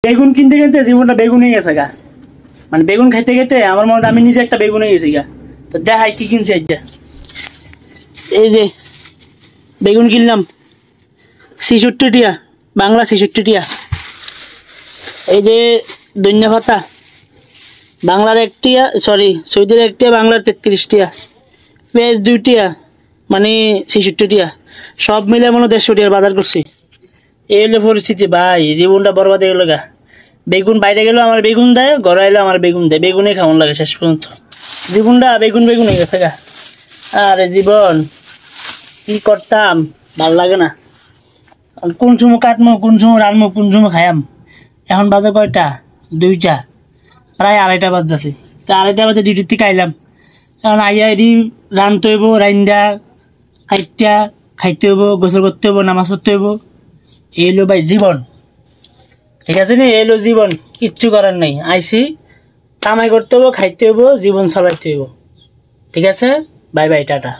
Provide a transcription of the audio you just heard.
বেগুন কিনতে কিনতে জীবনটা বেগুন হয়ে গেছে গা। মানে বেগুন খাইতে খেতে আমার মনে হয় আমি নিজে একটা বেগুন হয়ে গেছি গা। তো দেখাই কি কিনছি আজকে। এই যে বেগুন কিনলাম ৬৬ টিয়া, বাংলা ৬৬ টিয়া। এই যে ধনিয়া পাতা বাংলার ১ টিয়া, সরি সৌদির ১ টিয়া, বাংলার ৩৩ টিয়া। পেঁয়াজ ২ টিয়া, মানে ৬৬ টিয়া। সব মিলে মনে ১৫০ টিয়ার বাজার করছি। এই হলো পরিস্থিতি ভাই, জীবনটা বরবাদ হয়ে গেল গা। বেগুন বাইরে গেলেও আমার বেগুন দেয়, ঘরে এলেও আমার বেগুন দেয়, বেগুনে খাওয়ান লাগে শেষ পর্যন্ত। জীবনটা বেগুন বেগুন হয়ে গেছে গা। আরে জীবন কি করতাম ভাল লাগে না। কোন সময় কাটমো, কোন সময় রানমো, কোন সময় খায়াম। এখন বাজে কয়টা? ২টা, প্রায় ২:৩০ বাজতেছে। তো ২:৩০ বাজে ডিউটির থেকে আইলাম। এখন আইয়া এটি রানতে হইব, রাইন্দা খাইটা খাইতে হইব, গোসল করতে হইব, নামাজ পড়তে হইব। এই হলো ভাই জীবন, ঠিক আছে নি? এই হলো জীবন, কিচ্ছু করার নেই। আইসি কামাই করতে হইব, খাইতে হইব, জীবন চালাইতে হইব। ঠিক আছে, বাই বাই, টাটা।